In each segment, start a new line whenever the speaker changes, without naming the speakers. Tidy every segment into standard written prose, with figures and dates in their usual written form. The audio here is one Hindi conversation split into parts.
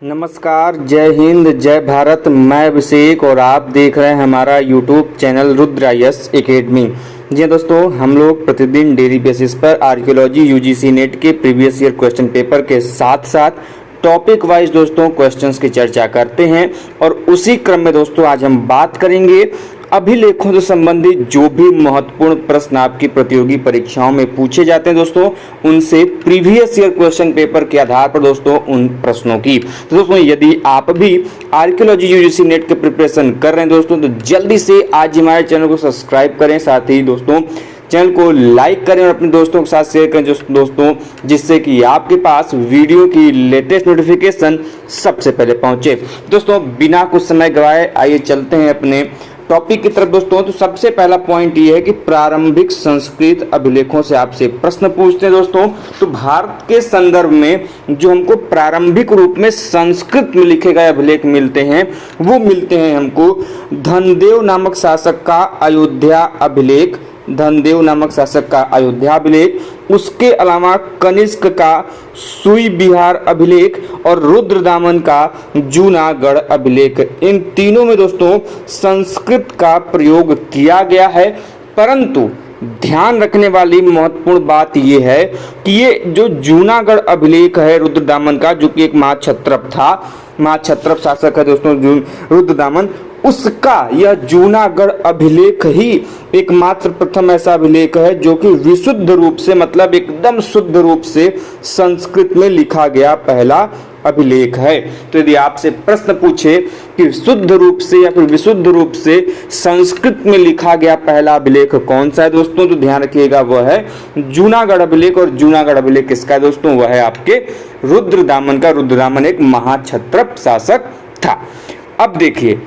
नमस्कार, जय हिंद, जय भारत। मैं अभिषेक और आप देख रहे हैं हमारा YouTube channel Rudra IAS academy. जी दोस्तों, हम लोग प्रतिदिन डेली बेसिस पर आर्कियोलॉजी यूजीसी नेट के प्रीवियस ईयर क्वेश्चन पेपर के साथ साथ टॉपिक वाइज दोस्तों क्वेश्चंस की चर्चा करते हैं और उसी क्रम में दोस्तों आज हम बात करेंगे अभिलेखों से संबंधित जो भी महत्वपूर्ण प्रश्न आपकी प्रतियोगी परीक्षाओं में पूछे जाते हैं दोस्तों, उनसे प्रीवियस ईयर क्वेश्चन पेपर के आधार पर दोस्तों उन प्रश्नों की। तो दोस्तों यदि आप भी आर्कियोलॉजी यूजीसी नेट के प्रिपरेशन कर रहे हैं दोस्तों, तो जल्दी से आज हमारे चैनल को सब्सक्राइब करें, साथ ही दोस्तों चैनल को लाइक करें और अपने दोस्तों के साथ शेयर करें दोस्तों, जिससे कि आपके पास वीडियो की लेटेस्ट नोटिफिकेशन सबसे पहले पहुंचे। दोस्तों बिना कुछ समय गवाए आइए चलते हैं अपने टॉपिक की तरफ दोस्तों। तो सबसे पहला पॉइंट ये है कि प्रारंभिक संस्कृत अभिलेखों से आपसे प्रश्न पूछते हैं दोस्तों। तो भारत के संदर्भ में जो हमको प्रारंभिक रूप में संस्कृत में लिखे गए अभिलेख मिलते हैं, वो मिलते हैं हमको धनदेव नामक शासक का अयोध्या अभिलेख, धनदेव नामक शासक का अयोध्या अभिलेख, उसके अलावा कनिष्क का सुई बिहार अभिलेख और रुद्रदामन का जूनागढ़ अभिलेख। इन तीनों में दोस्तों संस्कृत का प्रयोग किया गया है, परंतु ध्यान रखने वाली महत्वपूर्ण बात यह है कि ये जो जूनागढ़ अभिलेख है रुद्रदामन का, जो कि एक महाक्षत्रप था, महाक्षत्रप शासक है दोस्तों रुद्रदामन, उसका यह जूनागढ़ अभिलेख ही एकमात्र प्रथम ऐसा अभिलेख है जो कि विशुद्ध रूप से, मतलब एकदम शुद्ध रूप से संस्कृत में लिखा गया पहला अभिलेख है। तो यदि आपसे प्रश्न पूछे कि शुद्ध रूप से या फिर विशुद्ध रूप से संस्कृत में लिखा गया पहला अभिलेख कौन सा है दोस्तों, तो ध्यान रखिएगा वह है जूनागढ़ अभिलेख। और जूनागढ़ अभिलेख किसका है दोस्तों, वह है आपके रुद्रदामन का। रुद्रदामन एक महाक्षत्रप शासक था। अब देखिए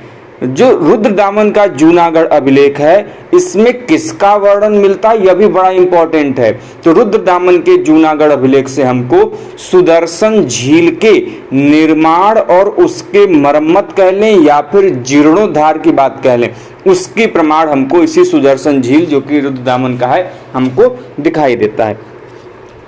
जो रुद्रदामन का जूनागढ़ अभिलेख है, इसमें किसका वर्णन मिलता है, यह भी बड़ा इंपॉर्टेंट है। तो रुद्रदामन के जूनागढ़ अभिलेख से हमको सुदर्शन झील के निर्माण और उसके मरम्मत कह लें या फिर जीर्णोद्धार की बात कह लें, उसकी प्रमाण हमको इसी सुदर्शन झील जो कि रुद्रदामन का है हमको दिखाई देता है।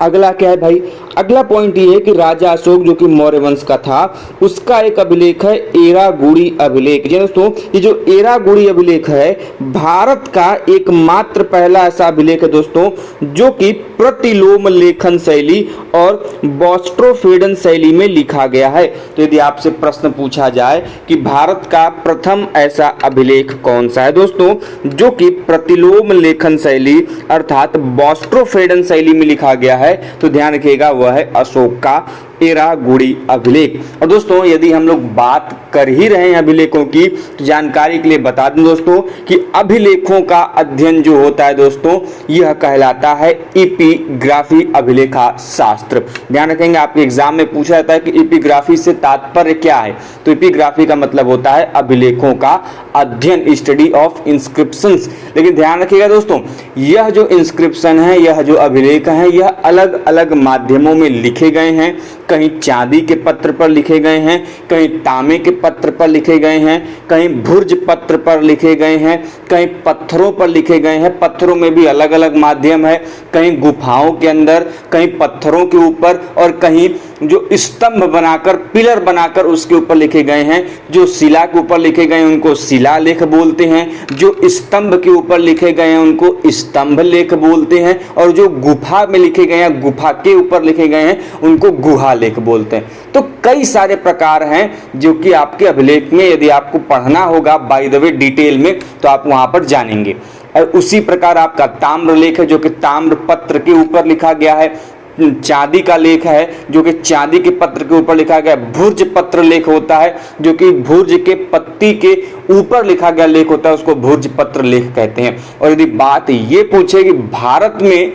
अगला क्या है भाई, अगला पॉइंट ये है कि राजा अशोक जो कि मौर्य वंश का था, उसका एक अभिलेख है एरागुड़ी अभिलेख। दोस्तों ये जो एरागुड़ी अभिलेख है भारत का एकमात्र पहला ऐसा अभिलेख है दोस्तों जो कि प्रतिलोम लेखन शैली और बॉस्ट्रोफेडन शैली में लिखा गया है। तो यदि आपसे प्रश्न पूछा जाए कि भारत का प्रथम ऐसा अभिलेख कौन सा है दोस्तों जो कि प्रतिलोम लेखन शैली अर्थात बॉस्ट्रोफेडन शैली में लिखा गया है, तो ध्यान रखिएगा वह है अशोक का एरागुड़ी अभिलेख। और दोस्तों यदि हम लोग बात कर ही रहे हैं अभिलेखों की, तो जानकारी के लिए बता दूं दोस्तों कि अभिलेखों का अध्ययन जो होता है दोस्तों, यह कहलाता है एपिग्राफी अभिलेखा शास्त्र। ध्यान रखेंगे आपके एग्जाम में पूछा जाता है कि एपिग्राफी से तात्पर्य क्या है। तो एपिग्राफी का मतलब होता है अभिलेखों का अध्ययन, स्टडी ऑफ इंस्क्रिप्शंस। लेकिन ध्यान रखिएगा दोस्तों, यह जो इंस्क्रिप्शन है, यह जो अभिलेख है, यह अलग अलग माध्यमों में लिखे गए हैं। कहीं चांदी के पत्र पर लिखे गए हैं, कहीं तांबे के पत्र पर लिखे गए हैं, कहीं भुर्ज पत्र पर लिखे गए हैं, कहीं पत्थरों पर लिखे गए हैं। पत्थरों में भी अलग अलग माध्यम है, कहीं गुफाओं के अंदर, कहीं पत्थरों के ऊपर, और कहीं जो स्तंभ बनाकर, पिलर बनाकर उसके ऊपर लिखे गए हैं। जो शिला के ऊपर लिखे गए हैं उनको शिलालेख बोलते हैं, जो स्तंभ के ऊपर लिखे गए हैं उनको स्तंभ लेख बोलते हैं, और जो गुफा में लिखे गए हैं, गुफा के ऊपर लिखे गए हैं, उनको गुहा लेख बोलते हैं। तो कई सारे प्रकार हैं जो कि आपके अभिलेख में यदि आपको पढ़ना होगा बाय द वे डिटेल में, तो आप वहां पर जानेंगे। और उसी प्रकार आपका ताम्र लेख है जो कि ताम्र पत्र के ऊपर लिखा गया है। चांदी का लेख है जो कि चांदी के पत्र के ऊपर लिखा गया। भुर्ज पत्र लेख होता है जो कि भुर्ज के पत्ती के ऊपर लिखा गया लेख होता है, उसको भुर्ज पत्र लेख कहते हैं। और यदि बात ये पूछे कि भारत में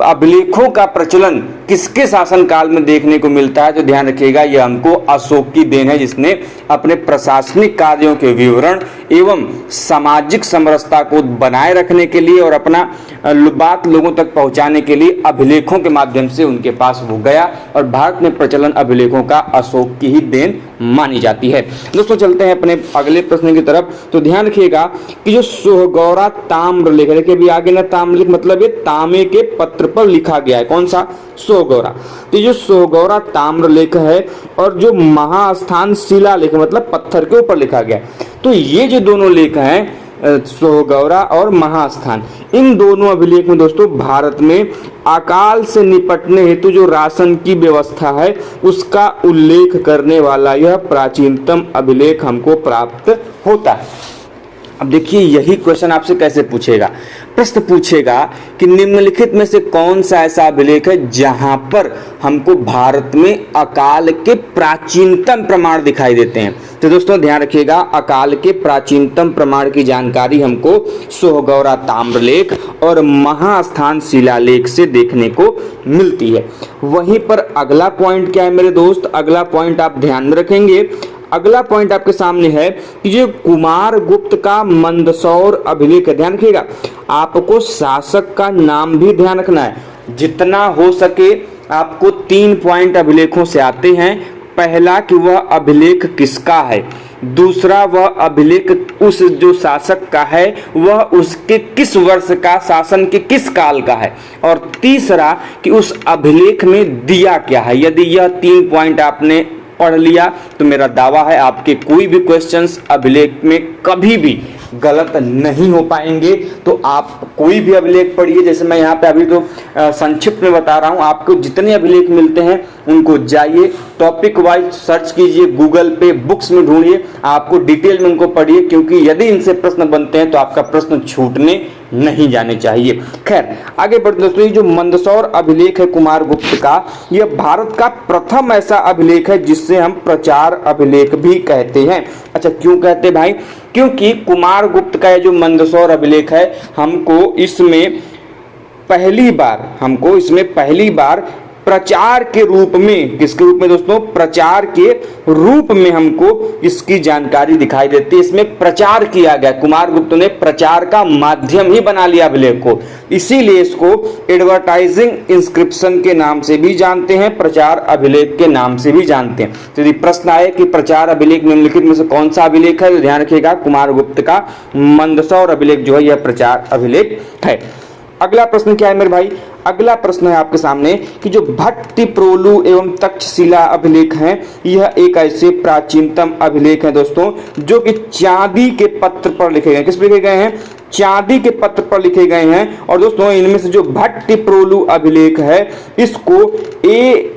अभिलेखों का प्रचलन किसके शासनकाल में देखने को मिलता है, तो ध्यान रखिएगा यह हमको अशोक की देन है, जिसने अपने प्रशासनिक कार्यों के विवरण एवं सामाजिक समरसता को बनाए रखने के लिए और अपना बात लोगों तक पहुंचाने के लिए अभिलेखों के माध्यम से उनके पास वो गया और भारत में प्रचलन अभिलेखों का अशोक की ही देन मानी जाती है। दोस्तों चलते हैं अपने अगले प्रश्न की तरफ। तो ध्यान रखिएगा कि जो सोहगौरा ताम्र लेख, देखिए अभी आगे ना ताम्रलिख मतलब ये तांबे के पत्र पर लिखा गया है, कौन सा? सोहगौरा। तो जो सोहगौरा ताम्रलेख है और जो महास्थान शिलालेख मतलब पत्थर के ऊपर लिखा गया, तो ये जो दोनों लेख हैं सोहगौरा और महास्थान, इन दोनों अभिलेख में दोस्तों भारत में अकाल से निपटने हेतु जो राशन की व्यवस्था है उसका उल्लेख करने वाला यह प्राचीनतम अभिलेख हमको प्राप्त होता है। अब देखिए यही क्वेश्चन आपसे कैसे पूछेगा, प्रश्न पूछेगा कि निम्नलिखित में से कौन सा ऐसा अभिलेख है जहां पर हमको भारत में अकाल के प्राचीनतम प्रमाण दिखाई देते हैं। तो दोस्तों ध्यान रखिएगा, अकाल के प्राचीनतम प्रमाण की जानकारी हमको सोहगौरा ताम्रलेख और महास्थान शिलालेख से देखने को मिलती है। वहीं पर अगला पॉइंट क्या है मेरे दोस्त, अगला पॉइंट आप ध्यान में रखेंगे। अगला पॉइंट आपके सामने है कि जो कुमार गुप्त का मंदसौर अभिलेख है, ध्यान रखिएगा, आपको शासक का नाम भी ध्यान रखना है। जितना हो सके आपको 3 पॉइंट अभिलेखों से आते हैं। पहला कि वह अभिलेख किसका है, दूसरा वह अभिलेख उस जो शासक का है वह उसके किस वर्ष का, शासन के किस काल का है, और तीसरा कि उस अभिलेख में दिया क्या है। यदि यह 3 पॉइंट आपने पढ़ लिया तो मेरा दावा है आपके कोई भी क्वेश्चंस अभिलेख में कभी भी गलत नहीं हो पाएंगे। तो आप कोई भी अभिलेख पढ़िए, जैसे मैं यहाँ पे अभी तो संक्षिप्त में बता रहा हूँ, आपको जितने अभिलेख मिलते हैं उनको जाइए टॉपिक वाइज सर्च कीजिए, गूगल पे बुक्स में ढूंढिए, आपको डिटेल में उनको पढ़िए, क्योंकि यदि इनसे प्रश्न बनते हैं तो आपका प्रश्न छूटने नहीं जाने चाहिए। खैर आगे बढ़ते दोस्तों, ये जो मंदसौर अभिलेख है कुमार गुप्त का, यह भारत का प्रथम ऐसा अभिलेख है जिससे हम प्रचार अभिलेख भी कहते हैं। अच्छा क्यों कहते हैं भाई? क्योंकि कुमार गुप्त का ये जो मंदसौर अभिलेख है हमको इसमें पहली बार प्रचार के रूप में, किसके रूप में दोस्तों? प्रचार के रूप में हमको इसकी जानकारी दिखाई देती है। इसमें प्रचार किया गया, कुमार गुप्त ने प्रचार का माध्यम ही बना लिया अभिलेख को, इसीलिए इसको एडवर्टाइजिंग इंस्क्रिप्शन के नाम से भी जानते हैं, प्रचार अभिलेख के नाम से भी जानते हैं। तो यदि प्रश्न आए कि प्रचार अभिलेख निम्नलिखित में से कौन सा अभिलेख है, तो ध्यान रखिएगा कुमार गुप्त का मंदसौर अभिलेख जो है यह प्रचार अभिलेख है। अगला प्रश्न क्या है मेरे भाई? अगला प्रश्न है आपके सामने कि जो भट्टिप्रोलु एवं तक्षशिला अभिलेख हैं, यह एक ऐसे प्राचीनतम अभिलेख है दोस्तों जो कि चांदी के पत्र पर लिखे गए। किस पर लिखे गए हैं? चांदी के पत्र पर लिखे गए हैं। और दोस्तों इनमें से जो भट्टिप्रोलु अभिलेख है इसको ए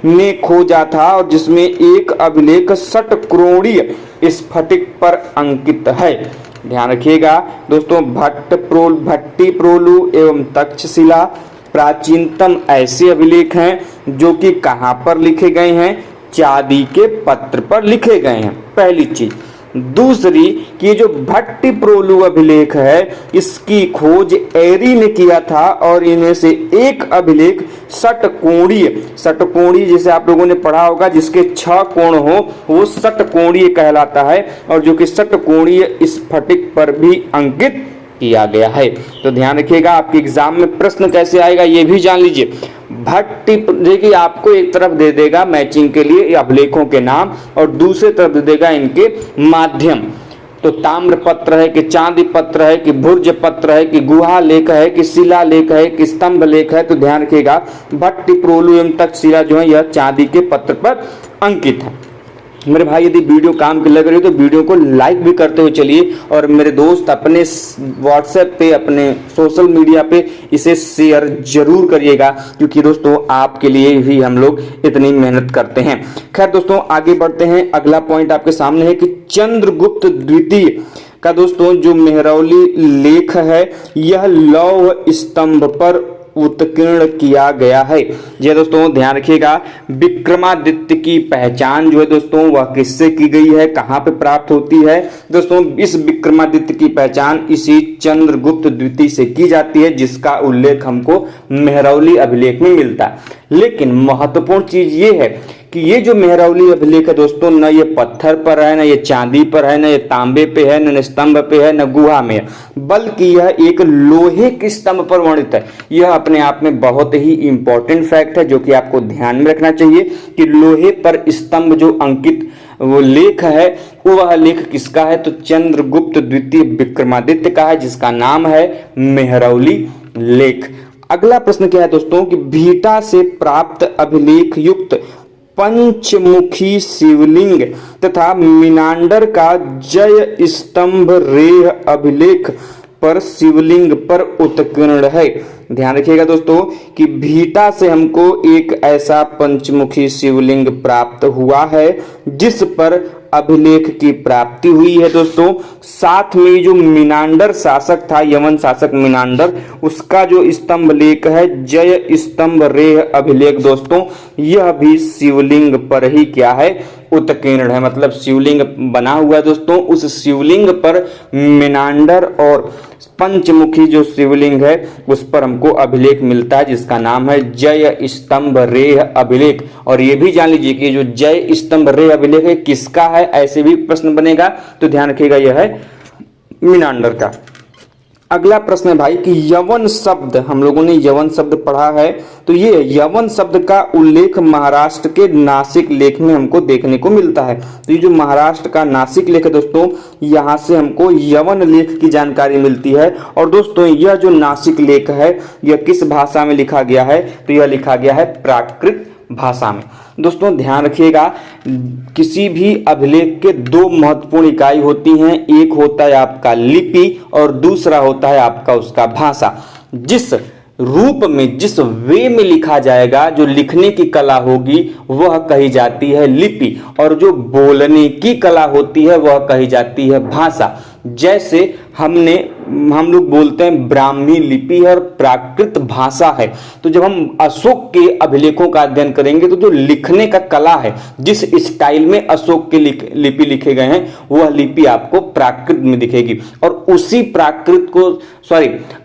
ने खोजा था और जिसमें एक अभिलेख षटकोणीय स्फटिक पर अंकित है। ध्यान रखिएगा दोस्तों, भट्टिप्रोलु एवं तक्षशिला प्राचीनतम ऐसे अभिलेख हैं जो कि कहां पर लिखे गए हैं? चांदी के पत्र पर लिखे गए हैं, पहली चीज। दूसरी कि ये जो भट्टिप्रोलु अभिलेख है इसकी खोज एरी ने किया था और इनमें से एक अभिलेख षटकोणीय जैसे आप लोगों ने पढ़ा होगा जिसके 6 कोण हो वो षटकोणीय कहलाता है, और जो कि षटकोणीय स्फटिक पर भी अंकित किया गया है। तो ध्यान रखिएगा आपके एग्जाम में प्रश्न कैसे आएगा ये भी जान लीजिए। देखिए आपको एक तरफ दे देगा मैचिंग के लिए अभिलेखों के नाम और दूसरे तरफ दे देगा इनके माध्यम। तो ताम्र पत्र है कि चांदी पत्र है कि भुर्ज पत्र है कि गुहा लेख है कि शिला लेख है कि स्तंभ लेख है। तो ध्यान रखिएगा भट्टिप्रोलु एवं तक्षशिला जो है यह चांदी के पत्र पर अंकित है। मेरे भाई यदि वीडियो काम की लग रही है तो वीडियो को लाइक भी करते हुए चलिए, और मेरे दोस्त अपने व्हाट्सएप पे, अपने सोशल मीडिया पे इसे शेयर जरूर करिएगा, क्योंकि दोस्तों आपके लिए भी हम लोग इतनी मेहनत करते हैं। खैर दोस्तों आगे बढ़ते हैं। अगला पॉइंट आपके सामने है कि चंद्रगुप्त द्वितीय का दोस्तों जो मेहरौली लेख है यह लौह स्तंभ पर उत्कीर्ण किया गया है। जी दोस्तों ध्यान रखिएगा, विक्रमादित्य की पहचान जो है दोस्तों वह किससे की गई है, कहां पे प्राप्त होती है? दोस्तों इस विक्रमादित्य की पहचान इसी चंद्रगुप्त द्वितीय से की जाती है, जिसका उल्लेख हमको मेहरौली अभिलेख में मिलता है। लेकिन महत्वपूर्ण चीज ये है कि ये जो मेहरौली अभिलेख है दोस्तों, न ये पत्थर पर है, न ये चांदी पर है, न ये तांबे पे है, न स्तंभ पे है, न गुहा में है, बल्कि यह एक लोहे के स्तंभ पर वर्णित है। यह अपने आप में बहुत ही इंपॉर्टेंट फैक्ट है जो कि आपको ध्यान में रखना चाहिए कि लोहे पर स्तंभ जो अंकित वो लेख है, वह लेख किसका है? तो चंद्रगुप्त द्वितीय विक्रमादित्य का है, जिसका नाम है मेहरौली लेख। अगला प्रश्न क्या है दोस्तों कि भीटा से प्राप्त अभिलेख युक्त पंचमुखी शिवलिंग तथा मीनांडर का जय स्तंभ रेह अभिलेख पर शिवलिंग पर उत्कीर्ण है। ध्यान रखिएगा दोस्तों कि भीटा से हमको एक ऐसा पंचमुखी शिवलिंग प्राप्त हुआ है जिस पर अभिलेख की प्राप्ति हुई है दोस्तों। साथ में जो मीनांडर शासक था, यवन शासक मीनांडर, उसका जो स्तंभ लेख है जय स्तंभ रेह अभिलेख दोस्तों, यह भी शिवलिंग पर ही क्या है? उत्कीर्ण है। मतलब शिवलिंग बना हुआ है दोस्तों, उस शिवलिंग पर मीनांडर और पंचमुखी जो शिवलिंग है उस पर हमको अभिलेख मिलता है जिसका नाम है जय स्तंभ रेह अभिलेख। और ये भी जान लीजिए कि जो जय स्तंभ रेह अभिलेख है किसका है, ऐसे भी प्रश्न बनेगा, तो ध्यान रखिएगा यह है मीनांडर का। अगला प्रश्न है भाई कि यवन शब्द, हम लोगों ने यवन शब्द पढ़ा है, तो ये यवन शब्द का उल्लेख महाराष्ट्र के नासिक लेख में हमको देखने को मिलता है। तो ये जो महाराष्ट्र का नासिक लेख है दोस्तों, यहाँ से हमको यवन लेख की जानकारी मिलती है। और दोस्तों यह जो नासिक लेख है यह किस भाषा में लिखा गया है? तो यह लिखा गया है प्राकृत भाषा में। दोस्तों ध्यान रखिएगा, किसी भी अभिलेख के दो महत्वपूर्ण इकाई होती हैं, एक होता है आपका लिपि और दूसरा होता है आपका उसका भाषा। जिस रूप में, जिस वे में लिखा जाएगा, जो लिखने की कला होगी वह कही जाती है लिपि, और जो बोलने की कला होती है वह कही जाती है भाषा। जैसे हम लोग बोलते हैं ब्राह्मी लिपि है और प्राकृत भाषा है। तो जब हम अशोक के अभिलेखों का अध्ययन करेंगे तो जो लिखने का कला है, जिस स्टाइल में अशोक के लिपि लिखे गए हैं, वह लिपि आपको प्राकृत में दिखेगी। और उसी प्राकृत को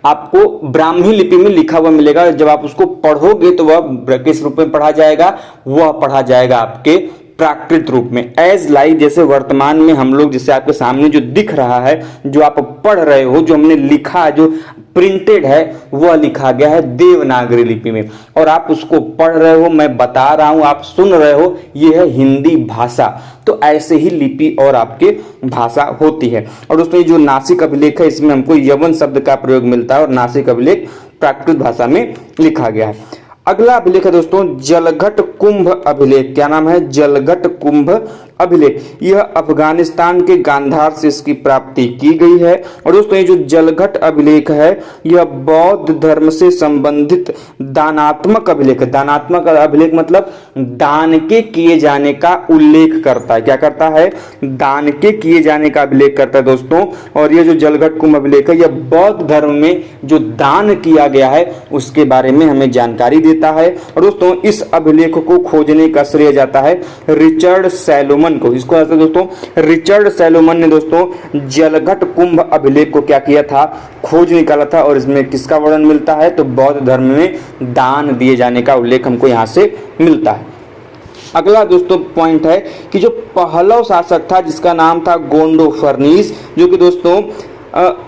आपको ब्राह्मी लिपि में लिखा हुआ मिलेगा। जब आप उसको पढ़ोगे तो वह किस रूप में पढ़ा जाएगा? वह पढ़ा जाएगा आपके प्राकृत रूप में। एज लाइक, जैसे वर्तमान में हम लोग, जैसे आपके सामने जो दिख रहा है, जो आप पढ़ रहे हो, जो हमने लिखा, जो प्रिंटेड है, वह लिखा गया है देवनागरी लिपि में, और आप उसको पढ़ रहे हो, मैं बता रहा हूं, आप सुन रहे हो, यह है हिंदी भाषा। तो ऐसे ही लिपि और आपके भाषा होती है। और दोस्तों जो नासिक अभिलेख है इसमें हमको यवन शब्द का प्रयोग मिलता है और नासिक अभिलेख प्राकृत भाषा में लिखा गया है। अगला अभिलेख है दोस्तों जलघट कुंभ अभिलेख। क्या नाम है? जलघट कुंभ अभिलेख। यह अफगानिस्तान के गांधार से इसकी प्राप्ति की गई है। और दोस्तों ये जो जलघट अभिलेख है यह बौद्ध धर्म से संबंधित दानात्मक अभिलेख है। दानात्मक अभिलेख मतलब दान के किए जाने का उल्लेख करता है। क्या करता है? दान के किए जाने का अभिलेख करता है दोस्तों। और यह जो जलघट कुंभ अभिलेख है यह बौद्ध धर्म में जो दान किया गया है उसके बारे में हमें जानकारी देता है। और दोस्तों इस अभिलेख को खोजने का श्रेय जाता है रिचर्ड सैलोमन को। इसको दोस्तों रिचर्ड सैलोमन ने दोस्तों जलघट कुंभ अभिलेख को क्या किया था? खोज निकाला था। और इसमें किसका वर्णन मिलता है? तो बौद्ध धर्म में दान दिए जाने का उल्लेख हमको यहाँ से मिलता है। अगला दोस्तों पॉइंट है कि जो पहलव शासक था जिसका नाम था गोंडोफर्नीस, जो कि दोस्तों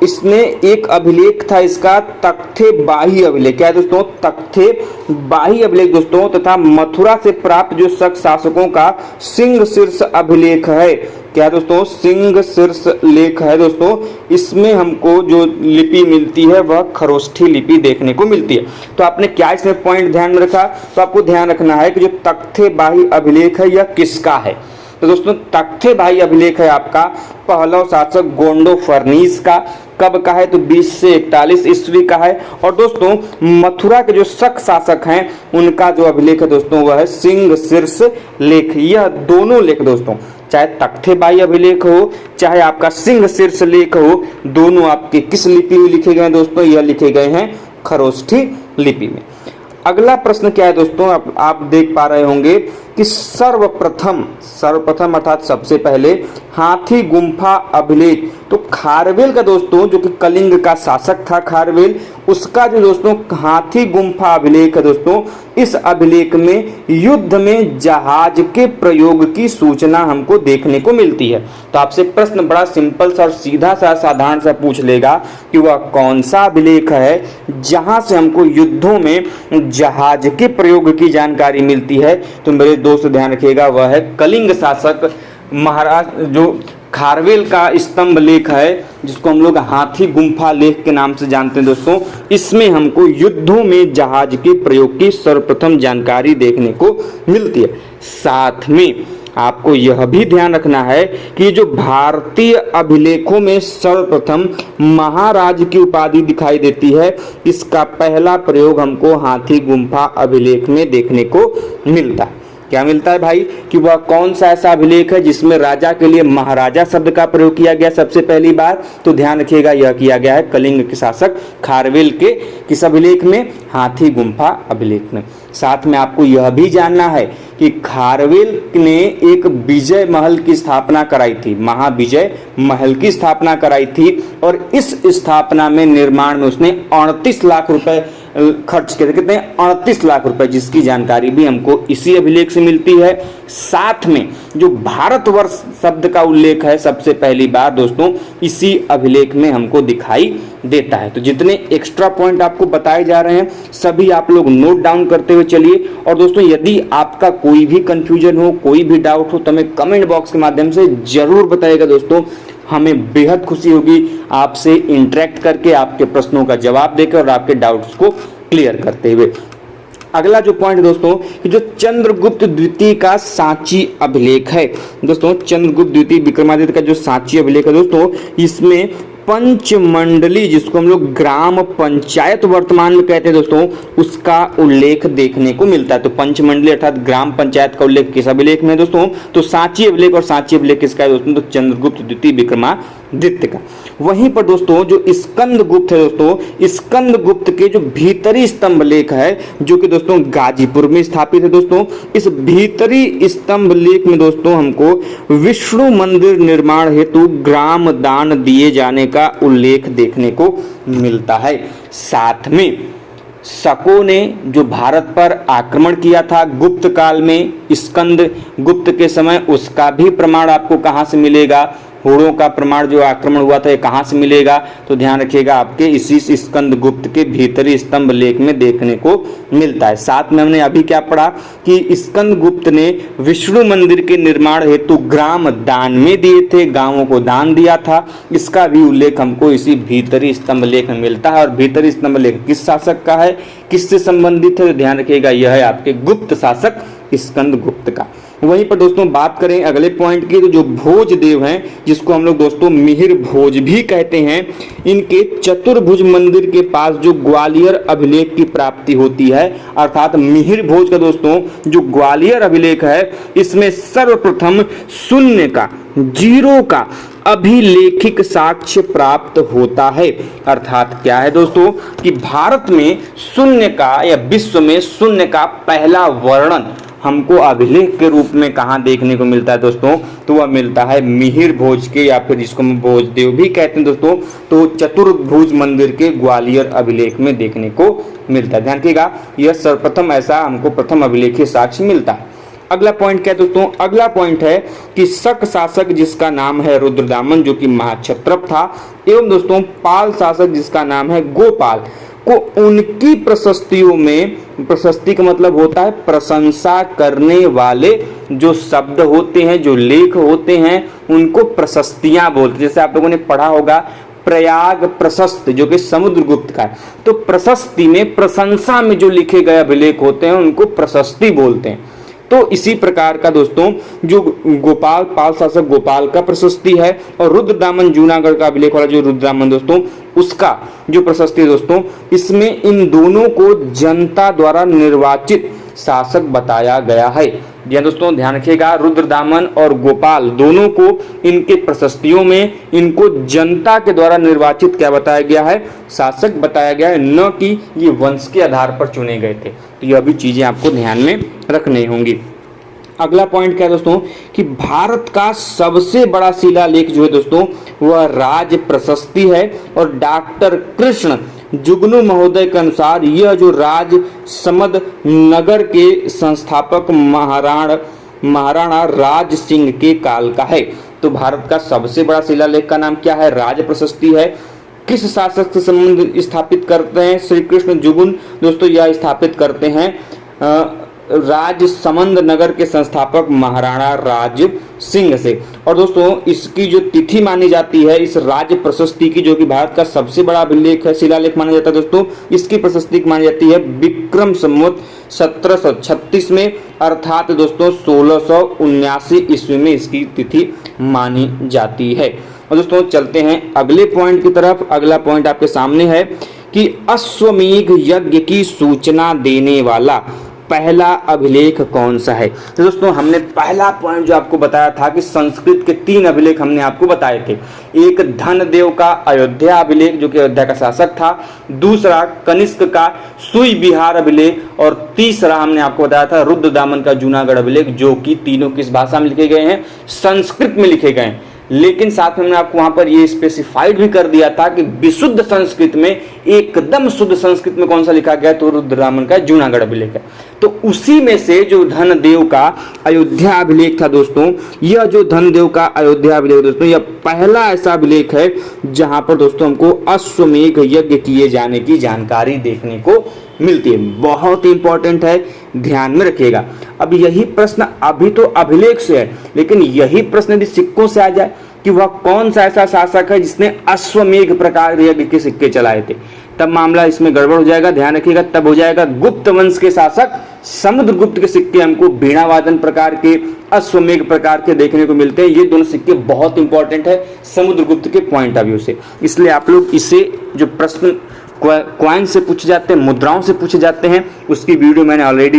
इसने एक अभिलेख था इसका तख्ते बाही अभिलेख। क्या है दोस्तों? तख्ते बाही अभिलेख दोस्तों, तथा मथुरा से प्राप्त जो शक शासकों का सिंह शीर्ष अभिलेख है। क्या दोस्तों? सिंह शीर्ष लेख है दोस्तों। इसमें हमको जो लिपि मिलती है वह खरोष्ठी लिपि देखने को मिलती है। तो आपने क्या इसमें पॉइंट ध्यान में रखा? तो आपको ध्यान रखना है कि जो तख्ते बाही अभिलेख है यह किसका है? तो दोस्तों तख्ते बाही अभिलेख है आपका पहलव शासक गोंडोफर्नीस का। कब का है? तो 20 से 41 ईस्वी का है। और दोस्तों मथुरा के जो शक शासक हैं उनका जो अभिलेख है दोस्तों वह है सिंह शीर्ष लेख। यह दोनों लेख दोस्तों, चाहे तख्ते बाही अभिलेख हो चाहे आपका सिंह शीर्ष लेख हो, दोनों आपके किस लिपि में लिखे गए हैं दोस्तों? यह लिखे गए हैं खरोष्ठी लिपि में। अगला प्रश्न क्या है दोस्तों? आप देख पा रहे होंगे कि सर्वप्रथम अर्थात सबसे पहले हाथी गुम्फा अभिलेख। तो खारवेल का दोस्तों, जो कि कलिंग का शासक था खारवेल, उसका जो दोस्तों हाथी गुम्फा अभिलेख है दोस्तों, इस अभिलेख में युद्ध में जहाज के प्रयोग की सूचना हमको देखने को मिलती है। तो आपसे प्रश्न बड़ा सिंपल सा और सीधा सा साधारण सा पूछ लेगा कि वह कौन सा अभिलेख है जहां से हमको युद्धों में जहाज के प्रयोग की जानकारी मिलती है। तो मेरे दोस्त ध्यान रखिएगा, वह है कलिंग शासक महाराज जो खारवेल का स्तंभ लेख है, जिसको हम लोग हाथी गुम्फा लेख के नाम से जानते हैं दोस्तों। इसमें हमको युद्धों में जहाज के प्रयोग की सर्वप्रथम जानकारी देखने को मिलती है। साथ में आपको यह भी ध्यान रखना है कि जो भारतीय अभिलेखों में सर्वप्रथम महाराज की उपाधि दिखाई देती है, इसका पहला प्रयोग हमको हाथी गुम्फा अभिलेख में देखने को मिलता है। क्या मिलता है भाई कि वह कौन सा ऐसा अभिलेख है जिसमें राजा के लिए महाराजा शब्द का प्रयोग किया गया सबसे पहली बार। तो ध्यान रखिएगा, यह किया गया है कलिंग के शासक खारवेल के किस अभिलेख में, हाथी गुम्फा अभिलेख में। साथ में आपको यह भी जानना है कि खारवेल ने एक विजय महल की स्थापना कराई थी, महाविजय महल की स्थापना कराई थी, और इस स्थापना में निर्माण में उसने 38 लाख रुपए खर्च किए थे। कितने? 38 लाख रुपए, जिसकी जानकारी भी हमको इसी अभिलेख से मिलती है। साथ में जो भारतवर्ष शब्द का उल्लेख है सबसे पहली बार दोस्तों इसी अभिलेख में हमको दिखाई देता है। तो जितने एक्स्ट्रा पॉइंट आपको बताए जा रहे हैं सभी आप लोग नोट डाउन करते हुए चलिए। और दोस्तों यदि आपका कोई भी कंफ्यूजन हो, कोई भी डाउट हो, तो हमें कमेंट बॉक्स के माध्यम से जरूर बताइएगा दोस्तों। हमें बेहद खुशी होगी आपसे इंटरेक्ट करके, आपके प्रश्नों का जवाब देकर और आपके डाउट्स को क्लियर करते हुए। अगला जो पॉइंट दोस्तों कि जो चंद्रगुप्त द्वितीय का सांची अभिलेख है दोस्तों, चंद्रगुप्त द्वितीय विक्रमादित्य का जो सांची अभिलेख है दोस्तों, इसमें पंचमंडली, जिसको हम लोग ग्राम पंचायत वर्तमान में कहते हैं दोस्तों, उसका उल्लेख देखने को मिलता है। तो पंचमंडली अर्थात ग्राम पंचायत का उल्लेख किस अभिलेख में है दोस्तों? तो सांची अभिलेख। और सांची अभिलेख किसका है दोस्तों? तो चंद्रगुप्त द्वितीय विक्रमादित्य का। वहीं पर दोस्तों जो स्कंदगुप्त है दोस्तों, स्कंदगुप्त के जो भीतरी स्तंभ लेख है, जो कि दोस्तों गाजीपुर में स्थापित है दोस्तों, इस भीतरी स्तंभ लेख में दोस्तों हमको विष्णु मंदिर निर्माण हेतु ग्राम दान दिए जाने का उल्लेख देखने को मिलता है। साथ में शकों ने जो भारत पर आक्रमण किया था गुप्त काल में, स्कंद गुप्त के समय, उसका भी प्रमाण आपको कहां से मिलेगा? होड़ों का प्रमाण जो आक्रमण हुआ था ये कहां से मिलेगा? तो ध्यान रखिएगा, आपके इसी स्कंदगुप्त के भीतरी स्तंभ लेख में देखने को मिलता है। साथ में हमने अभी क्या पढ़ा कि स्कंदगुप्त ने विष्णु मंदिर के निर्माण हेतु ग्राम दान में दिए थे, गांवों को दान दिया था, इसका भी उल्लेख हमको इसी भीतरी स्तंभ लेख में मिलता है। और भीतरी स्तंभ लेख किस शासक का है, किससे संबंधित है? तो ध्यान रखिएगा, यह है आपके गुप्त शासक स्कंदगुप्त का। वहीं पर दोस्तों बात करें अगले पॉइंट की, तो जो भोज देव हैं, जिसको हम लोग दोस्तों मिहिर भोज भी कहते हैं, इनके चतुर्भुज मंदिर के पास जो ग्वालियर अभिलेख की प्राप्ति होती है, अर्थात मिहिर भोज का दोस्तों जो ग्वालियर अभिलेख है, इसमें सर्वप्रथम शून्य का, जीरो का अभिलेखिक साक्ष्य प्राप्त होता है। अर्थात क्या है दोस्तों कि भारत में शून्य का या विश्व में शून्य का पहला वर्णन हमको अभिलेख के रूप में कहां देखने को मिलता है दोस्तों? तो वह मिलता है मिहिर भोज के, या फिर जिसको हम भोजदेव भी कहते हैं दोस्तों, तो चतुर्भुज मंदिर के ग्वालियर अभिलेख में देखने को मिलता है। ध्यान रखिएगा, यह सर्वप्रथम ऐसा हमको प्रथम अभिलेखीय साक्ष्य मिलता है। अगला पॉइंट क्या है दोस्तों? अगला पॉइंट है कि शक शासक जिसका नाम है रुद्रदामन, जो कि महाक्षत्रप था, एवं दोस्तों पाल शासक जिसका नाम है गोपाल, को उनकी प्रशस्तियों में, प्रशस्ति का मतलब होता है प्रशंसा करने वाले जो शब्द होते हैं, जो लेख होते हैं, उनको प्रशस्तियां बोलते हैं। जैसे आप लोगों ने पढ़ा होगा प्रयाग प्रशस्त, जो कि समुद्रगुप्त का है। तो प्रशस्ति में, प्रशंसा में जो लिखे गए अभिलेख होते हैं उनको प्रशस्ति बोलते हैं। तो इसी प्रकार का दोस्तों जो गोपाल, पाल शासक गोपाल का प्रशस्ति है, और रुद्रदामन जूनागढ़ का अभिलेख वाला जो रुद्रदामन दोस्तों, उसका जो प्रशस्ति है दोस्तों, इसमें इन दोनों को जनता द्वारा निर्वाचित शासक बताया गया है। जी दोस्तों ध्यान रखिएगा, रुद्रदामन और गोपाल दोनों को इनके प्रशस्तियों में इनको जनता के द्वारा निर्वाचित क्या बताया गया है? शासक बताया गया है, न कि ये वंश के आधार पर चुने गए थे। तो यह भी चीजें आपको ध्यान में रखनी होंगी। अगला पॉइंट क्या है दोस्तों कि भारत का सबसे बड़ा शिलालेख जो है दोस्तों वह राज प्रशस्ति है, और डॉक्टर कृष्ण जुगनू महोदय के अनुसार यह जो राजसमंद नगर के संस्थापक महाराणा राज सिंह के काल का है। तो भारत का सबसे बड़ा शिलालेख का नाम क्या है? राज प्रशस्ति है। किस शासक से संबंध स्थापित करते हैं श्री कृष्ण जुगुन? दोस्तों यह स्थापित करते हैं राजसमंद नगर के संस्थापक महाराणा राज सिंह से। और दोस्तों इसकी जो तिथि मानी जाती है इस राज प्रशस्ति की, जो कि भारत का सबसे बड़ा अभिलेख है, शिलालेख माना जाता है दोस्तों, इसकी प्रशस्ति मानी जाती है विक्रम संवत 1736 में, अर्थात दोस्तों 1679 ईस्वी में इसकी तिथि मानी जाती है। और दोस्तों चलते हैं अगले पॉइंट की तरफ। अगला पॉइंट आपके सामने है कि अश्वमेध यज्ञ की सूचना देने वाला पहला अभिलेख कौन सा है? तो दोस्तों हमने पहला पॉइंट जो आपको बताया था कि संस्कृत के 3 अभिलेख हमने आपको बताए थे। एक धनदेव का अयोध्या अभिलेख जो कि अयोध्या का शासक था, दूसरा कनिष्क का सुई बिहार अभिलेख, और तीसरा हमने आपको बताया था रुद्रदामन का जूनागढ़ अभिलेख, जो कि तीनों किस भाषा में लिखे गए हैं? संस्कृत में लिखे गए हैं। लेकिन साथ में हमने आपको वहां पर ये स्पेसिफाइड भी कर दिया था कि विशुद्ध संस्कृत में, एकदम शुद्ध संस्कृत में कौन सा लिखा गया? तो रुद्रदामन का जूनागढ़ अभिलेख है। तो उसी में से जो धनदेव का अयोध्या अभिलेख था दोस्तों, यह जो धनदेव का अयोध्या अभिलेख दोस्तों, यह पहला ऐसा अभिलेख है जहां पर दोस्तों हमको अश्वमेध यज्ञ किए जाने की जानकारी देखने को मिलती है। बहुत इंपॉर्टेंट है, ध्यान में रखिएगा। अब यही प्रश्न अभी तो अभिलेख से है, लेकिन यही प्रश्न यदि सिक्कों से आ जाए कि वह कौन सा ऐसा शासक है जिसने अश्वमेध प्रकार यज्ञ के सिक्के चलाए थे, तब मामला इसमें गड़बड़ हो जाएगा। ध्यान रखिएगा, तब हो जाएगा गुप्त वंश के शासक समुद्रगुप्त के सिक्के हमको वीणावादन प्रकार के, अश्वमेध प्रकार के देखने को मिलते हैं। ये दोनों सिक्के बहुत इंपॉर्टेंट है समुद्रगुप्त के पॉइंट ऑफ व्यू से, इसलिए आप लोग इसे जो प्रश्न क्वाइन से पूछे जाते हैं, मुद्राओं से पूछे जाते हैं, उसकी वीडियो मैंने ऑलरेडी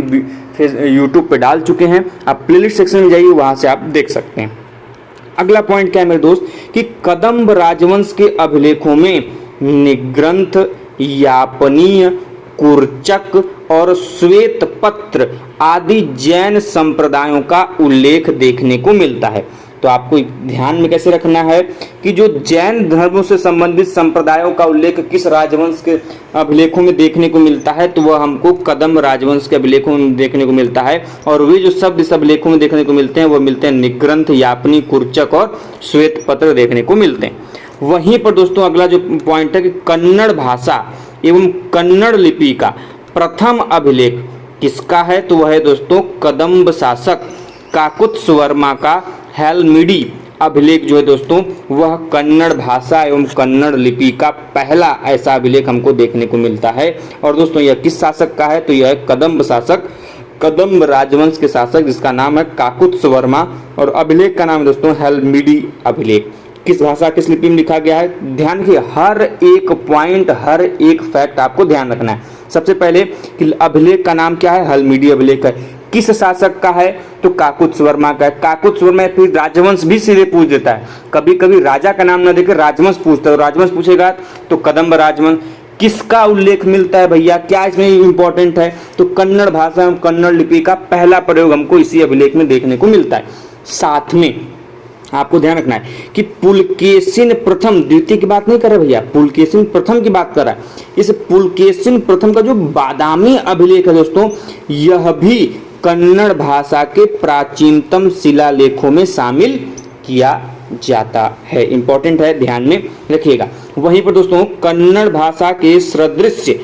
यूट्यूब पे डाल चुके हैं। आप प्लेलिस्ट सेक्शन में जाइए, वहां से आप देख सकते हैं। अगला पॉइंट क्या है मेरे दोस्त कि कदम्ब राजवंश के अभिलेखों में निग्रंथ, यापनीय, कुर्चक और श्वेत पत्र आदि जैन संप्रदायों का उल्लेख देखने को मिलता है। तो आपको ध्यान में कैसे रखना है कि जो जैन धर्मों से संबंधित संप्रदायों का उल्लेख किस राजवंश के अभिलेखों में देखने को मिलता है, तो वह हमको कदम्ब राजवंश के अभिलेखों में देखने को मिलता है। और वे जो शब्द इस अभिलेखों में देखने को मिलते हैं वह मिलते हैं निग्रंथ, यापनी, कुर्चक और श्वेत पत्र देखने को मिलते हैं। वहीं पर दोस्तों अगला जो पॉइंट है कि कन्नड़ भाषा एवं कन्नड़ लिपि का प्रथम अभिलेख किसका है? तो वह है दोस्तों कदम्ब शासक काकुत्स्वर्मा का हेलमिडी अभिलेख जो है दोस्तों, वह कन्नड़ भाषा एवं कन्नड़ लिपि का पहला ऐसा अभिलेख हमको देखने को मिलता है। और दोस्तों यह किस शासक का है? तो यह है कदम्ब शासक, कदम्ब राजवंश के शासक जिसका नाम है काकुत्स्वर्मा, और अभिलेख का नाम है दोस्तों हेलमिडी अभिलेख। किस भाषा किस लिपि में लिखा गया है? ध्यान रखिए, हर एक पॉइंट, हर एक फैक्ट आपको ध्यान रखना है। सबसे पहले कि अभिलेख का नाम क्या है? हेलमिडी अभिलेख है। किस शासक का है? तो काकुत्स्वर्मा का है। काकुत्स्वर्मा फिर राजवंश भी सीधे पूछ देता है, कभी कभी राजा का नाम ना देकर राजवंश पूछता है, राजवंश पूछेगा तो कदम्ब राजवंश। किसका उल्लेख मिलता है भैया, क्या इसमें इंपॉर्टेंट है? तो कन्नड़ भाषा एवं कन्नड़ लिपि का पहला प्रयोग हमको इसी अभिलेख में देखने को मिलता है। साथ में आपको ध्यान रखना है कि पुलकेशिन प्रथम, द्वितीय की बात नहीं कर रहे भैया, पुलकेशिन प्रथम की बात कर रहा है। इस पुलकेशिन प्रथम का जो बादामी अभिलेख है दोस्तों, यह भी कन्नड़ भाषा के प्राचीनतम शिलालेखों में शामिल किया जाता है। इंपॉर्टेंट है, ध्यान में रखिएगा। वहीं पर दोस्तों कन्नड़ भाषा के सदृश्य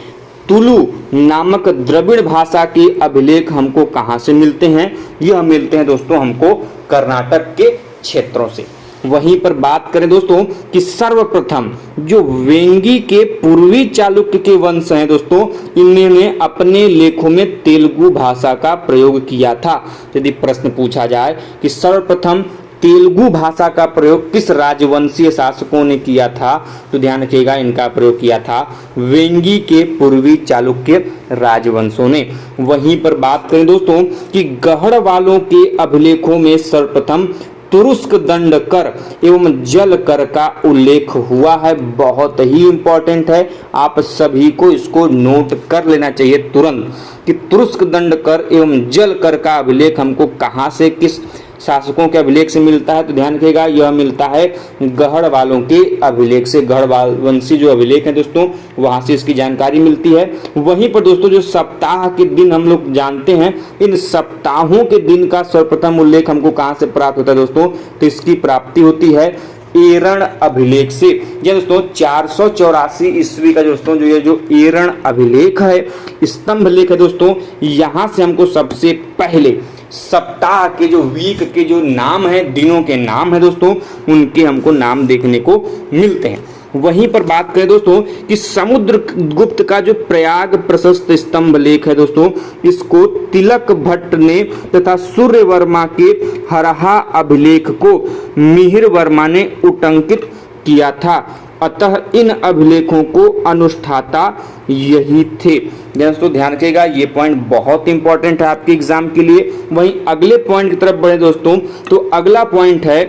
तुलु नामक द्रविड़ भाषा के अभिलेख हमको कहां से मिलते हैं? यह मिलते हैं दोस्तों हमको कर्नाटक के क्षेत्रों से। वहीं पर बात करें दोस्तों कि सर्वप्रथम जो वेंगी के पूर्वी चालुक्य के वंश हैं दोस्तों, इन्होंने अपने लेखों में तेलुगु भाषा का प्रयोग किया था। यदि प्रश्न पूछा जाए कि सर्वप्रथम तेलुगु भाषा का प्रयोग किस राजवंशीय शासकों ने किया था, तो ध्यान रखिएगा इनका प्रयोग किया था वेंगी के पूर्वी चालुक्य राजवंशों ने। वहीं पर बात करें दोस्तों कि गढ़वालों के अभिलेखों में सर्वप्रथम तुरुस्क दंड कर एवं जल कर का उल्लेख हुआ है। बहुत ही इंपॉर्टेंट है, आप सभी को इसको नोट कर लेना चाहिए तुरंत कि तुरुस्क दंड कर एवं जल कर का अभिलेख हमको कहां से, किस शासकों के अभिलेख से मिलता है? तो ध्यान रखिएगा, यह मिलता है गढ़वालों के अभिलेख से। गढ़वाल वंशी जो अभिलेख है दोस्तों, वहां से इसकी जानकारी मिलती है। वहीं पर दोस्तों जो सप्ताह के दिन हम लोग जानते हैं, इन सप्ताहों के दिन का सर्वप्रथम उल्लेख हमको कहां से प्राप्त होता है दोस्तों? तो इसकी प्राप्ति होती है एरण अभिलेख से। ये दोस्तों 484 ईस्वी का दोस्तों जो ये जो एरण अभिलेख है, स्तंभ लेख है दोस्तों, यहां से हमको सबसे पहले सप्ताह के जो वीक के जो नाम है, दिनों के नाम है दोस्तों, उनके हमको नाम देखने को मिलते हैं। वहीं पर बात करें दोस्तों कि समुद्रगुप्त का जो प्रयाग प्रशस्त स्तंभ लेख है दोस्तों, इसको तिलक भट्ट ने तथा सूर्य वर्मा के हरहा अभिलेख को मिहिर वर्मा ने उटंकित किया था। अतः इन अभिलेखों को अनुष्ठाता यही थे। दोस्तों ध्यान रखिएगा, ये पॉइंट बहुत इंपॉर्टेंट है आपके एग्जाम के लिए। वहीं अगले पॉइंट की तरफ बढ़े दोस्तों, तो अगला पॉइंट है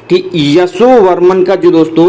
कि यशोवर्मन का जो दोस्तों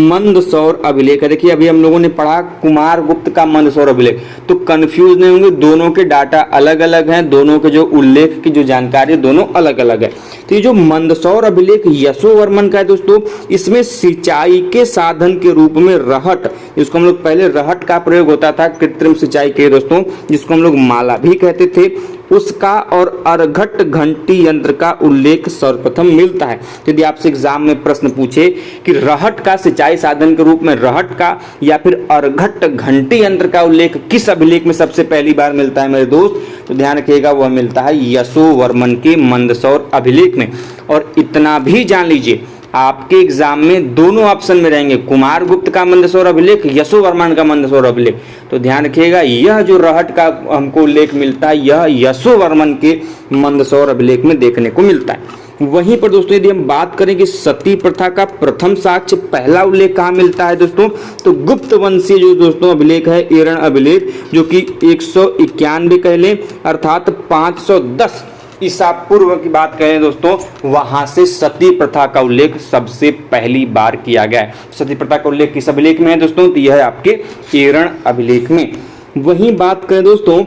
मंदसौर अभिलेख है। देखिए अभी हम लोगों ने पढ़ा कुमार गुप्त का मंदसौर अभिलेख, तो कंफ्यूज नहीं होंगे, दोनों के डाटा अलग अलग हैं, दोनों के जो उल्लेख की जो जानकारी दोनों अलग अलग है। तो ये जो मंदसौर अभिलेख यशोवर्मन का है दोस्तों, इसमें सिंचाई के साधन के रूप में रहट, जिसको हम लोग पहले रहट का प्रयोग होता था कृत्रिम सिंचाई के दोस्तों, जिसको हम लोग माला भी कहते थे, उसका और अर्घट घंटी यंत्र का उल्लेख सर्वप्रथम मिलता है। यदि आपसे एग्जाम में प्रश्न पूछे कि रहट का सिंचाई साधन के रूप में रहट का या फिर अर्घट घंटी यंत्र का उल्लेख किस अभिलेख में सबसे पहली बार मिलता है मेरे दोस्त, तो ध्यान रखिएगा वह मिलता है यशोवर्मन के मंदसौर अभिलेख में। और इतना भी जान लीजिए, आपके एग्जाम में दोनों ऑप्शन में रहेंगे, कुमार गुप्त का मंदसौर अभिलेख, यशोवर्मन का मंदसौर अभिलेख। तो ध्यान रखिएगा, यह जो रहट का हमको उल्लेख मिलता है, यह यशोवर्मन के मंदसौर अभिलेख में देखने को मिलता है। वहीं पर दोस्तों यदि हम बात करें कि सती प्रथा का प्रथम साक्ष्य पहला उल्लेख कहाँ मिलता है दोस्तों, तो गुप्त वंशीय जो दोस्तों अभिलेख है एरण अभिलेख, जो कि 191 कह लें, अर्थात 510 ईसा पूर्व की बात करें दोस्तों, वहां से सती प्रथा का उल्लेख सबसे पहली बार किया गया है। सती प्रथा का उल्लेख किस अभिलेख में है दोस्तों, तो यह है आपके एरण अभिलेख में। वहीं बात करें दोस्तों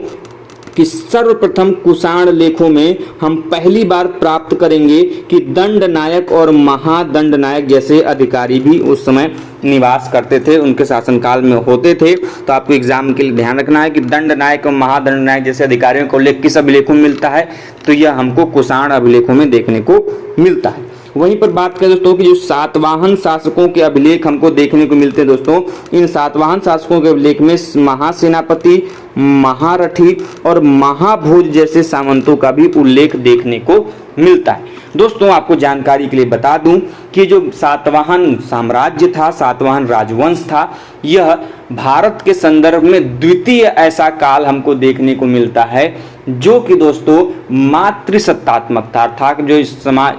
कि सर्वप्रथम कुषाण लेखों में हम पहली बार प्राप्त करेंगे कि दंड नायक और महादंड नायक जैसे अधिकारी भी उस समय निवास करते थे, उनके शासनकाल में होते थे। तो आपको एग्जाम के लिए ध्यान रखना है कि दंड नायक और महादंड नायक जैसे अधिकारियों का उल्लेख किस अभिलेखों में मिलता है, तो यह हमको कुषाण अभिलेखों में देखने को मिलता है। वहीं पर बात करें दोस्तों कि जो सातवाहन शासकों के अभिलेख हमको देखने को मिलते हैं दोस्तों, इन सातवाहन शासकों के अभिलेख में महासेनापति, महारथी और महाभोज जैसे सामंतों का भी उल्लेख देखने को मिलता है। दोस्तों आपको जानकारी के लिए बता दूं कि जो सातवाहन साम्राज्य था, सातवाहन राजवंश था, यह भारत के संदर्भ में द्वितीय ऐसा काल हमको देखने को मिलता है जो कि दोस्तों मातृसत्तात्मक था। अर्थात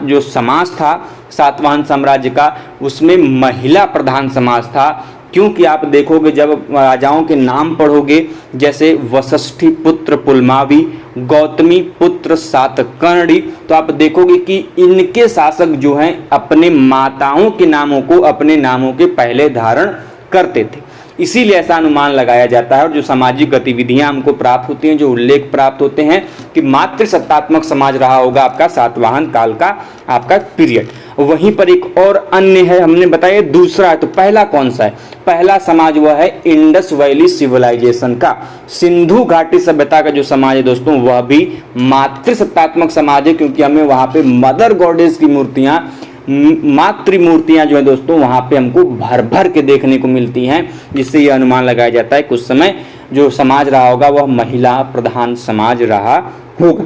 जो समाज था सातवाहन साम्राज्य का, उसमें महिला प्रधान समाज था। क्योंकि आप देखोगे जब राजाओं के नाम पढ़ोगे, जैसे वशिष्ठी पुत्र पुलमावी, गौतमी पुत्र सातकर्णी, तो आप देखोगे कि इनके शासक जो हैं अपने माताओं के नामों को अपने नामों के पहले धारण करते थे। इसीलिए ऐसा अनुमान लगाया जाता है, और जो सामाजिक गतिविधियां हमको प्राप्त होती हैं, जो उल्लेख प्राप्त होते हैं कि मातृसत्तात्मक समाज रहा होगा आपका सातवाहन काल का आपका पीरियड। वहीं पर एक और अन्य है, हमने बताया दूसरा है, तो पहला कौन सा है? पहला समाज वह है इंडस वैली सिविलाइजेशन का, सिंधु घाटी सभ्यता का जो समाज है दोस्तों, वह भी मातृसत्तात्मक समाज है, क्योंकि हमें वहां पे मदर गॉडेस की मूर्तियां, मातृ मूर्तियां जो है दोस्तों वहां पे हमको भर भर के देखने को मिलती हैं, जिससे यह अनुमान लगाया जाता है कुछ समय जो समाज रहा होगा वह महिला प्रधान समाज रहा होगा।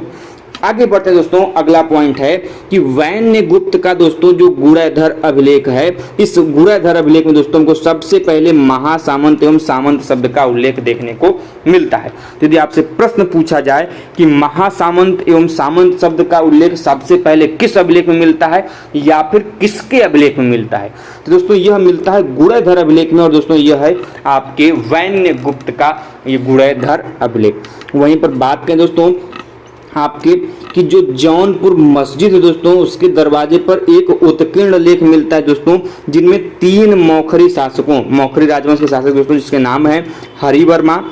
आगे बढ़ते दोस्तों, अगला पॉइंट है कि वैन्य गुप्त का दोस्तों जो गुणधर अभिलेख है, इस गुणधर अभिलेख में दोस्तों हमको सबसे पहले महासामंत एवं सामंत शब्द का उल्लेख देखने को मिलता है। यदि आपसे प्रश्न पूछा जाए कि महासामंत एवं सामंत शब्द का उल्लेख सबसे पहले किस अभिलेख में मिलता है या फिर किसके अभिलेख में मिलता है, तो दोस्तों यह मिलता है गुणधर अभिलेख में, और दोस्तों यह है आपके वैन्य गुप्त का ये गुणधर अभिलेख। वहीं पर बात करें दोस्तों आपके कि जो जौनपुर मस्जिद है दोस्तों, उसके दरवाजे पर एक उत्कीर्ण लेख मिलता है दोस्तों, जिनमें 3 मौखरी शासकों, मौखरी राजवंश के शासक दोस्तों, जिसके नाम है हरिवर्मा,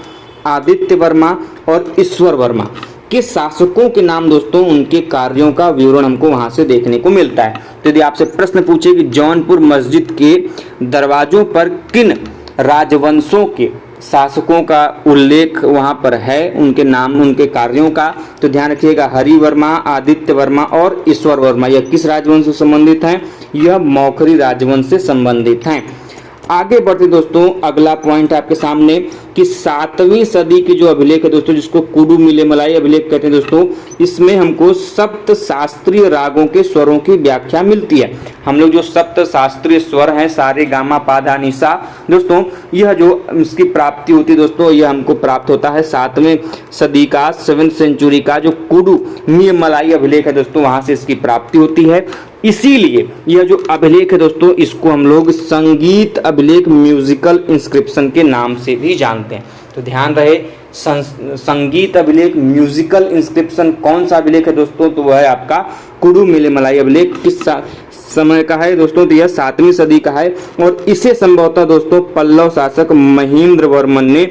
आदित्य वर्मा और ईश्वर वर्मा, के शासकों के नाम दोस्तों, उनके कार्यों का विवरण हमको वहां से देखने को मिलता है। तो यदि आपसे प्रश्न पूछे कि जौनपुर मस्जिद के दरवाजों पर किन राजवंशों के शासकों का उल्लेख वहां पर है, उनके नाम उनके कार्यों का, तो ध्यान रखिएगा हरि वर्मा, आदित्य वर्मा और ईश्वर वर्मा। यह किस राजवंश से संबंधित हैं? यह मौखरी राजवंश से संबंधित हैं। आगे बढ़ते दोस्तों, अगला पॉइंट आपके सामने कि 7वीं सदी के जो अभिलेख है दोस्तों, जिसको कुडुमिलेमलाई अभिलेख कहते हैं दोस्तों, इसमें हमको सप्त शास्त्रीय रागों के स्वरों की व्याख्या मिलती है। हम लोग जो सप्त शास्त्रीय स्वर हैं, सारे गामा पाधा निशा दोस्तों, यह जो इसकी प्राप्ति होती है दोस्तों, यह हमको प्राप्त होता है 7वीं सदी का 7th सेंचुरी का जो कुडुमिलेमलाई अभिलेख है दोस्तों, वहां से इसकी प्राप्ति होती है। इसीलिए यह जो अभिलेख है दोस्तों, इसको हम लोग संगीत अभिलेख, म्यूजिकल इंस्क्रिप्शन के नाम से भी जानते हैं। तो ध्यान रहे, संगीत अभिलेख, म्यूजिकल इंस्क्रिप्शन कौन सा अभिलेख है दोस्तों? तो वह है आपका कुडुमिलेमलाई अभिलेख। किस समय का है दोस्तों? तो यह 7वीं सदी का है और इसे संभवतः दोस्तों पल्लव शासक महेंद्र वर्मन ने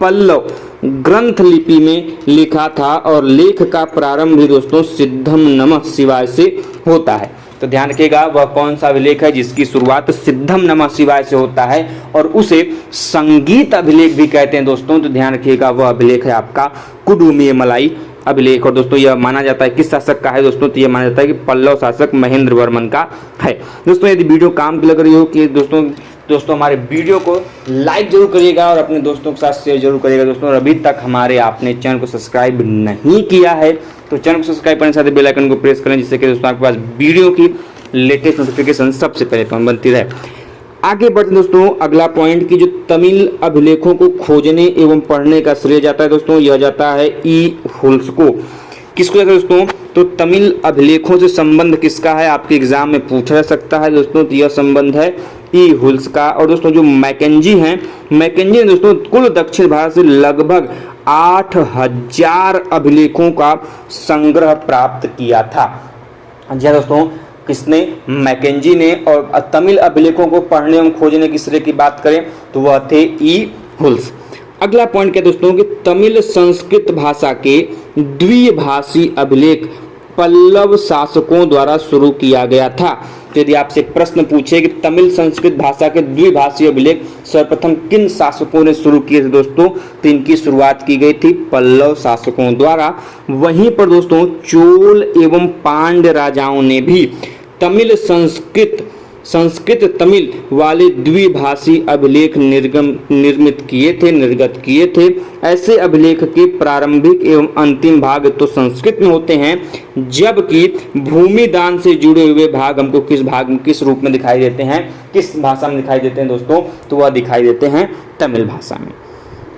पल्लव ग्रंथ लिपि में लिखा था और लेख का प्रारंभ भी दोस्तों सिद्धम नमः शिवाय से होता है। तो ध्यान रखिएगा, वह कौन सा अभिलेख है जिसकी शुरुआत सिद्धम नमः शिवाय से होता है और उसे संगीत अभिलेख भी कहते हैं दोस्तों। तो ध्यान रखिएगा, वह अभिलेख है आपका कुडुमिलेमलाई अभिलेख। और दोस्तों यह माना जाता है किस शासक का है दोस्तों? तो यह माना जाता है कि पल्लव शासक महेंद्र वर्मन का है। दोस्तों यदि वीडियो काम की लग रही हो कि दोस्तों हमारे वीडियो को लाइक जरूर करिएगा और अपने दोस्तों के साथ शेयर जरूर करिएगा दोस्तों। और अभी तक हमारे आपने चैनल को सब्सक्राइब नहीं किया है तो चैनल को सब्सक्राइब करने के साथ बेल आइकन को प्रेस करें, जिससे कि दोस्तों आपके पास वीडियो की लेटेस्ट नोटिफिकेशन सबसे पहले बनती रहे। आगे बढ़ते दोस्तों, अगला पॉइंट की जो तमिल अभिलेखों को खोजने एवं पढ़ने का श्रेय जाता है दोस्तों, यह जाता है ई हुल्स को। किसको जाता है दोस्तों? तो तमिल अभिलेखों से संबंध किसका है, आपके एग्जाम में पूछा जा सकता है दोस्तों। तो यह संबंध है ई हुल्स का। और दोस्तों जो मैकेंजी हैं, मैकेंजी ने दोस्तों कुल दक्षिण भारत से लगभग 8000 अभिलेखों का संग्रह प्राप्त किया था। जी हाँ दोस्तों, किसने? मैकेंजी ने। और तमिल अभिलेखों को पढ़ने एवं खोजने की श्रेय की बात करें तो वह थे ई हुल्स। अगला पॉइंट क्या दोस्तों कि तमिल संस्कृत भाषा के द्विभाषी अभिलेख पल्लव शासकों द्वारा शुरू किया गया था। तो यदि आपसे प्रश्न पूछे कि तमिल संस्कृत भाषा के द्विभाषी अभिलेख सर्वप्रथम किन शासकों ने शुरू किए थे दोस्तों, तो इनकी शुरुआत की गई थी पल्लव शासकों द्वारा। वहीं पर दोस्तों चोल एवं पांड्य राजाओं ने भी तमिल संस्कृत तमिल वाले द्विभाषी अभिलेख निर्मित निर्गत किए थे। ऐसे अभिलेख के प्रारंभिक एवं अंतिम भाग तो संस्कृत में होते हैं, जबकि भूमि दान से जुड़े हुए भाग हमको किस रूप में दिखाई देते हैं, किस भाषा में दिखाई देते हैं दोस्तों? तो वह दिखाई देते हैं तमिल भाषा में।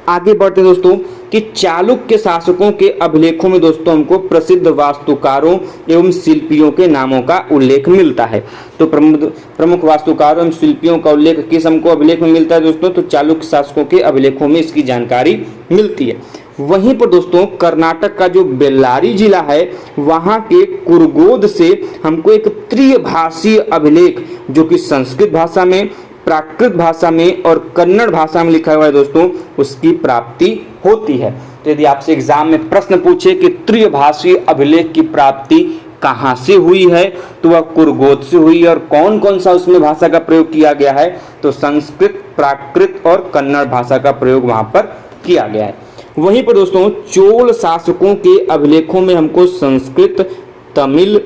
आगे बढ़ते दोस्तों कि चालुक्य शासकों के अभिलेखों में दोस्तों हमको प्रसिद्ध वास्तुकारों एवं शिल्पियों के नामों का उल्लेख मिलता है। तो प्रमुख वास्तुकारों एवं शिल्पियों का उल्लेख किस हमको अभिलेख में मिलता है दोस्तों? तो चालुक्य शासकों के अभिलेखों में इसकी जानकारी मिलती है। वहीं पर दोस्तों कर्नाटक का जो बेल्लारी जिला है, वहां के कुरगोद से हमको एक त्रिभाषीय अभिलेख जो कि संस्कृत भाषा में, प्राकृत भाषा में और कन्नड़ भाषा में लिखा हुआ है दोस्तों, उसकी प्राप्ति होती है। तो यदि आपसे एग्जाम में प्रश्न पूछे कि त्रिभाषीय अभिलेख की प्राप्ति कहां से हुई है, तो वह कुरगोद से हुई है। और कौन कौन सा उसमें भाषा का प्रयोग किया गया है? तो संस्कृत, प्राकृत और कन्नड़ भाषा का प्रयोग वहां पर किया गया है। वहीं पर दोस्तों चोल शासकों के अभिलेखों में हमको संस्कृत, तमिल,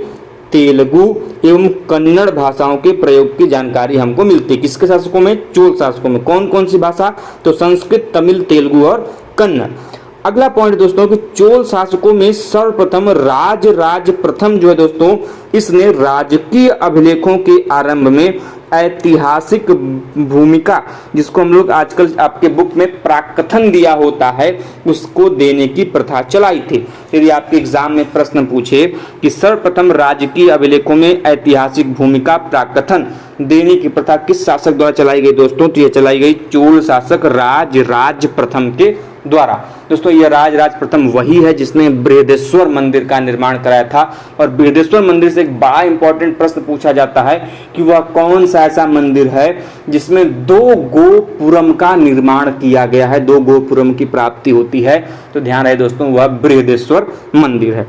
तेलुगु एवं कन्नड़ भाषाओं के प्रयोग की जानकारी हमको मिलती है। किसके शासकों में? चोल शासकों में। कौन कौन सी भाषा? तो संस्कृत, तमिल, तेलुगु और कन्नड़। अगला पॉइंट दोस्तों कि चोल शासकों में सर्वप्रथम राज प्रथम जो है दोस्तों, इसने राजकीय अभिलेखों के आरंभ में ऐतिहासिक भूमिका, जिसको हम लोग आजकल आपके बुक में प्राकथन दिया होता है, उसको देने की प्रथा चलाई थी। यदि आपके एग्जाम में प्रश्न पूछे कि सर्वप्रथम राजकीय अभिलेखों में ऐतिहासिक भूमिका प्राकथन देने की प्रथा किस शासक द्वारा चलाई गई दोस्तों, तो यह चलाई गई चोल शासक राज प्रथम के द्वारा। दोस्तों यह राजराज प्रथम वही है जिसने बृहदेश्वर मंदिर का निर्माण कराया था। और बृहदेश्वर मंदिर से एक बड़ा इंपॉर्टेंट प्रश्न पूछा जाता है कि वह कौन सा ऐसा मंदिर है जिसमें 2 गोपुरम का निर्माण किया गया है, 2 गोपुरम की प्राप्ति होती है। तो ध्यान रहे दोस्तों, वह बृहदेश्वर मंदिर है।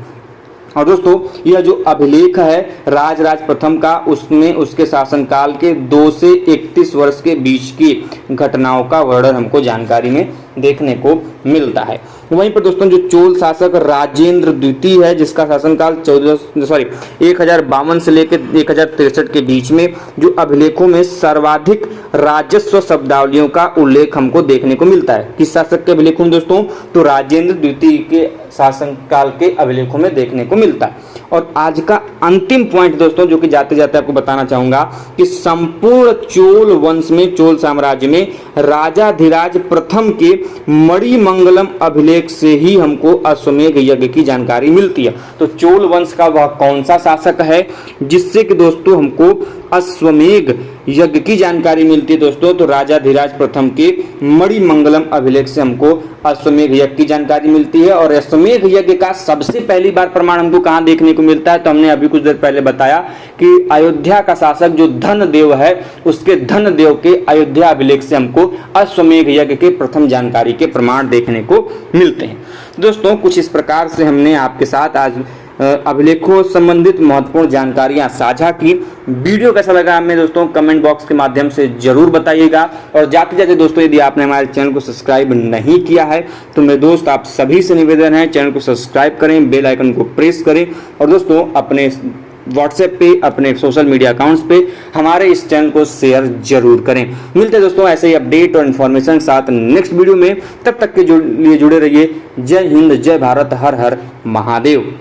और दोस्तों यह जो अभिलेख है राजराज प्रथम का, उसमें उसके शासनकाल के 2 से 31 वर्ष के बीच की घटनाओं का वर्णन हमको जानकारी में देखने को मिलता है। वहीं पर दोस्तों जो चोल शासक राजेंद्र द्वितीय है, जिसका शासनकाल 1052 से लेकर 1063 के बीच में, जो अभिलेखों में सर्वाधिक राजस्व शब्दावलियों का उल्लेख हमको देखने को मिलता है। किस शासक के अभिलेखों में दोस्तों? तो राजेंद्र द्वितीय के शासनकाल के अभिलेखों में देखने को मिलता है। और आज का अंतिम पॉइंट दोस्तों, जो कि जाते जाते आपको बताना चाहूंगा कि संपूर्ण चोल वंश में, चोल साम्राज्य में राजाधिराज प्रथम के मणिमंगलम अभिलेख से ही हमको अश्वमेध यज्ञ की जानकारी मिलती है। तो चोल वंश का वह कौन सा शासक है जिससे कि दोस्तों हमको अश्वमेध यज्ञ की जानकारी मिलती है दोस्तों? तो राजाधिराज प्रथम के मणिमंगलम अभिलेख से हमको अश्वमेध यज्ञ की जानकारी मिलती है। और अश्वमेध यज्ञ का सबसे पहली बार प्रमाण हमको कहां देखने को मिलता है? तो हमने अभी कुछ देर पहले बताया कि अयोध्या का शासक जो धनदेव है, उसके धनदेव के अयोध्या अभिलेख से हमको अश्वमेध यज्ञ के प्रथम जानकारी के प्रमाण देखने को मिलते हैं। दोस्तों कुछ इस प्रकार से हमने आपके साथ आज अभिलेखों संबंधित महत्वपूर्ण जानकारियां साझा की। वीडियो कैसा लगा हमें दोस्तों कमेंट बॉक्स के माध्यम से जरूर बताइएगा। और जाते जाते दोस्तों यदि आपने हमारे चैनल को सब्सक्राइब नहीं किया है तो मेरे दोस्त आप सभी से निवेदन है, चैनल को सब्सक्राइब करें, बेल आइकन को प्रेस करें और दोस्तों अपने व्हाट्सएप पे, अपने सोशल मीडिया अकाउंट्स पे हमारे इस चैनल को शेयर जरूर करें। मिलते हैं दोस्तों ऐसे ही अपडेट और इन्फॉर्मेशन साथ नेक्स्ट वीडियो में। तब तक के लिए जुड़े रहिए। जय हिंद, जय भारत, हर हर महादेव।